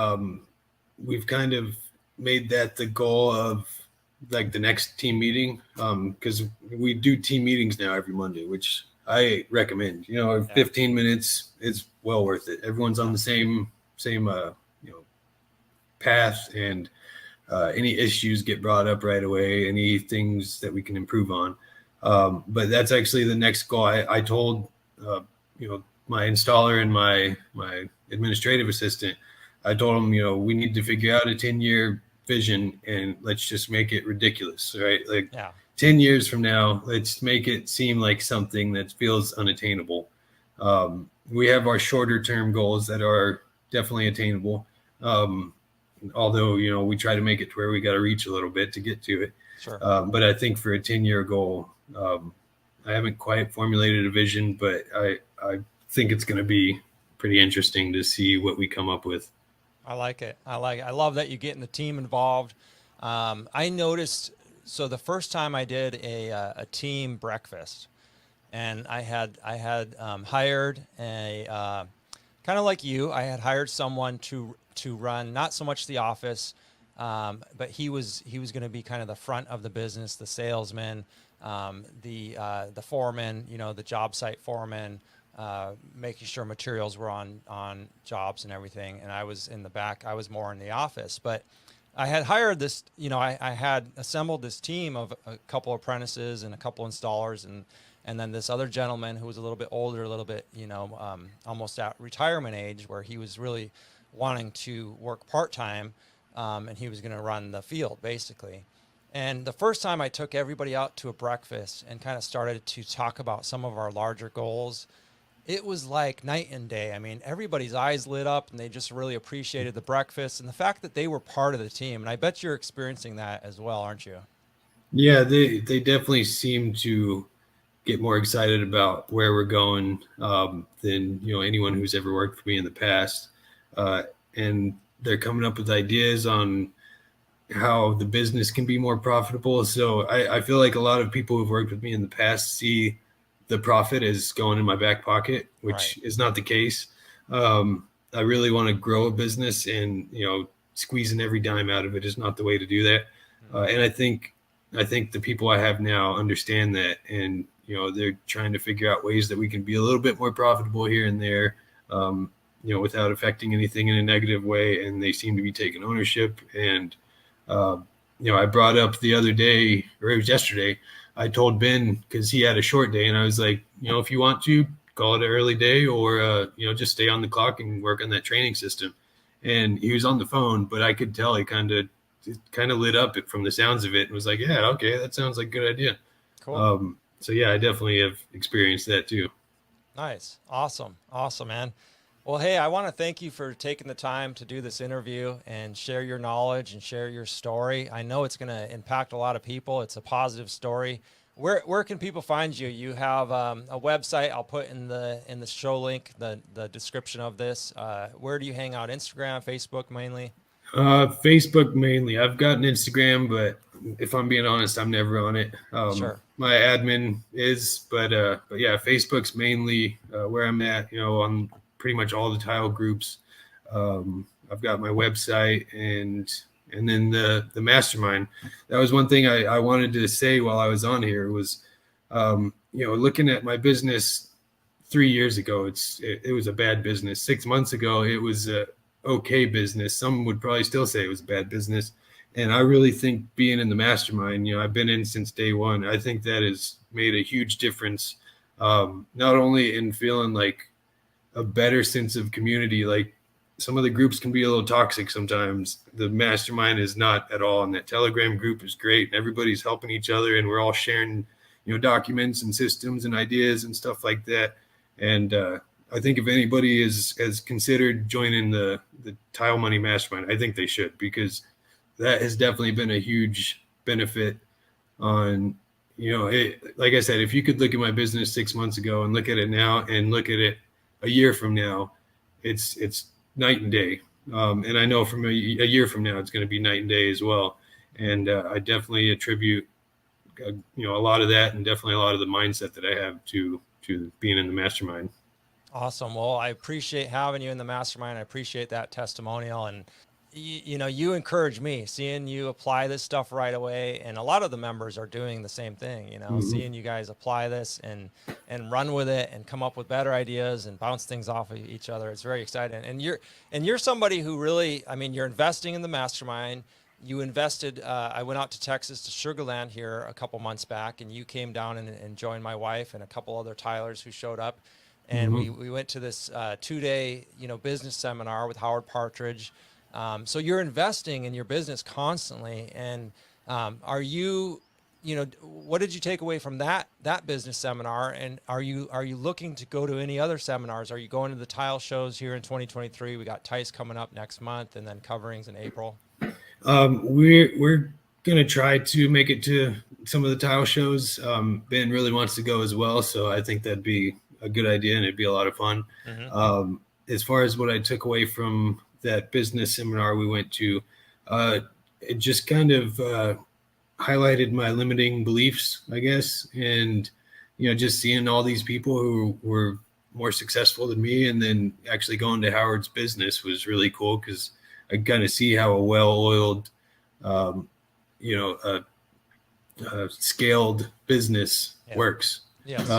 we've kind of made that the goal of like the next team meeting, because we do team meetings now every Monday, which I recommend. 15 minutes is well worth it. Everyone's on the same path, and any issues get brought up right away, any things that we can improve on. But that's actually the next goal. I told my installer and my administrative assistant, I told them, we need to figure out a 10-year vision, and let's just make it ridiculous, right? Like 10 years from now, let's make it seem like something that feels unattainable. We have our shorter term goals that are definitely attainable. Although, we try to make it to where we got to reach a little bit to get to it. Sure. But I think for a 10-year goal, I haven't quite formulated a vision, but I think it's going to be pretty interesting to see what we come up with. I like it. I love that you're getting the team involved. I noticed, so the first time I did a team breakfast, and I had hired a kind of like you. I had hired someone to run not so much the office, but he was going to be kind of the front of the business, the salesman, the foreman, the job site foreman, making sure materials were on jobs and everything. And I was in the back. I was more in the office, but I had hired this, I had assembled this team of a couple apprentices and a couple installers, and then this other gentleman who was a little bit older, a little bit, almost at retirement age, where he was really wanting to work part-time, and he was going to run the field basically. And the first time I took everybody out to a breakfast and kind of started to talk about some of our larger goals, it was like night and day. I mean, everybody's eyes lit up, and they just really appreciated the breakfast and the fact that they were part of the team. And I bet you're experiencing that as well, aren't you? Yeah, they definitely seem to get more excited about where we're going than anyone who's ever worked for me in the past, and they're coming up with ideas on how the business can be more profitable. So I feel like a lot of people who've worked with me in the past see the profit as going in my back pocket, which is not the case. I really want to grow a business, and squeezing every dime out of it is not the way to do that. And I think the people I have now understand that, and they're trying to figure out ways that we can be a little bit more profitable here and there, without affecting anything in a negative way. And they seem to be taking ownership. And I brought up the other day, or it was yesterday, I told Ben, because he had a short day, and I was like, if you want to, call it an early day, or just stay on the clock and work on that training system. And he was on the phone, but I could tell he kind of lit up from the sounds of it, and was like, yeah, okay, that sounds like a good idea. Cool. So yeah, I definitely have experienced that too. Nice. Awesome, man. Well, hey, I want to thank you for taking the time to do this interview and share your knowledge and share your story. I know it's going to impact a lot of people. It's a positive story. Where can people find you? You have a website. I'll put in the show link, the description of this. Where do you hang out? Instagram, Facebook mainly? Facebook mainly. I've got an Instagram, but if I'm being honest, I'm never on it. Sure. My admin is, but yeah, Facebook's mainly where I'm at. On pretty much all the tile groups. I've got my website, and then the mastermind. That was one thing I wanted to say while I was on here was, looking at my business 3 years ago, it was a bad business. 6 months ago, it was a okay business. Some would probably still say it was a bad business. And I really think being in the mastermind, I've been in since day one. I think that has made a huge difference, not only in feeling like a better sense of community. Like, some of the groups can be a little toxic sometimes. The mastermind is not at all. And that Telegram group is great, and everybody's helping each other, and we're all sharing, documents and systems and ideas and stuff like that. And I think if anybody has considered joining the Tile Money Mastermind, I think they should, because that has definitely been a huge benefit on, like I said, if you could look at my business 6 months ago and look at it now and look at it a year from now, it's night and day. And I know from a year from now, it's going to be night and day as well. And I definitely attribute, a lot of that, and definitely a lot of the mindset that I have to being in the mastermind. Awesome. Well, I appreciate having you in the mastermind. I appreciate that testimonial. And, you encourage me seeing you apply this stuff right away. And a lot of the members are doing the same thing, seeing you guys apply this and run with it and come up with better ideas and bounce things off of each other. It's very exciting. And you're somebody who really, I mean, you're investing in the mastermind. You invested, I went out to Texas to Sugar Land here a couple months back, and you came down and joined my wife and a couple other Tylers who showed up. And we went to this 2-day, business seminar with Howard Partridge. So you're investing in your business constantly. And are you, what did you take away from that business seminar? And are you looking to go to any other seminars? Are you going to the tile shows here in 2023? We got TICE coming up next month, and then coverings in April. We're going to try to make it to some of the tile shows. Ben really wants to go as well. So I think that'd be a good idea, and it'd be a lot of fun. As far as what I took away from that business seminar we went to, it just kind of highlighted my limiting beliefs, I guess. And, just seeing all these people who were more successful than me, and then actually going to Howard's business was really cool, because I kind of see how a well-oiled, scaled business works. Yes.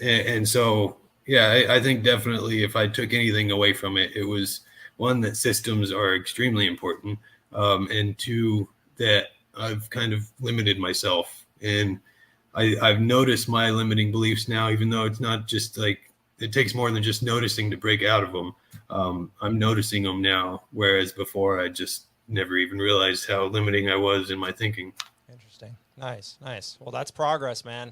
And so, I think definitely if I took anything away from it, it was, one, that systems are extremely important, and two, that I've kind of limited myself. And I've noticed my limiting beliefs now, even though it's not just like, it takes more than just noticing to break out of them. I'm noticing them now, whereas before I just never even realized how limiting I was in my thinking. Interesting. Nice. Well, that's progress, man.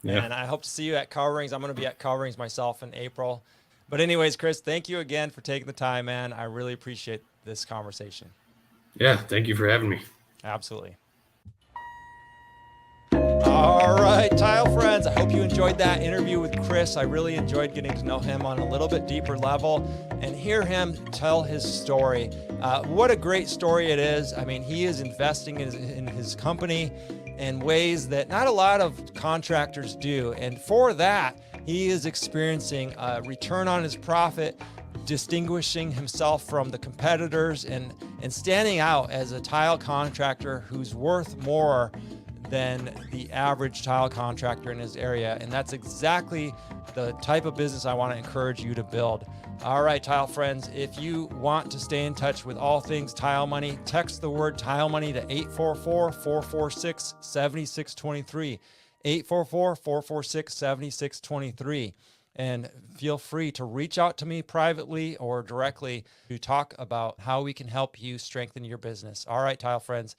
Yeah. And I hope to see you at coverings. I'm going to be at coverings myself in April. But anyways, Chris, thank you again for taking the time, man. I really appreciate this conversation. Yeah. Thank you for having me. Absolutely. All right, tile friends, I hope you enjoyed that interview with Chris. I really enjoyed getting to know him on a little bit deeper level and hear him tell his story. What a great story it is. I mean, he is investing in his company in ways that not a lot of contractors do. And for that, he is experiencing a return on his profit, distinguishing himself from the competitors, and standing out as a tile contractor who's worth more than the average tile contractor in his area. And that's exactly the type of business I want to encourage you to build. All right, tile friends, if you want to stay in touch with all things Tile Money, text the word Tile Money to 844-446-7623, 844-446-7623. And feel free to reach out to me privately or directly to talk about how we can help you strengthen your business. All right, tile friends,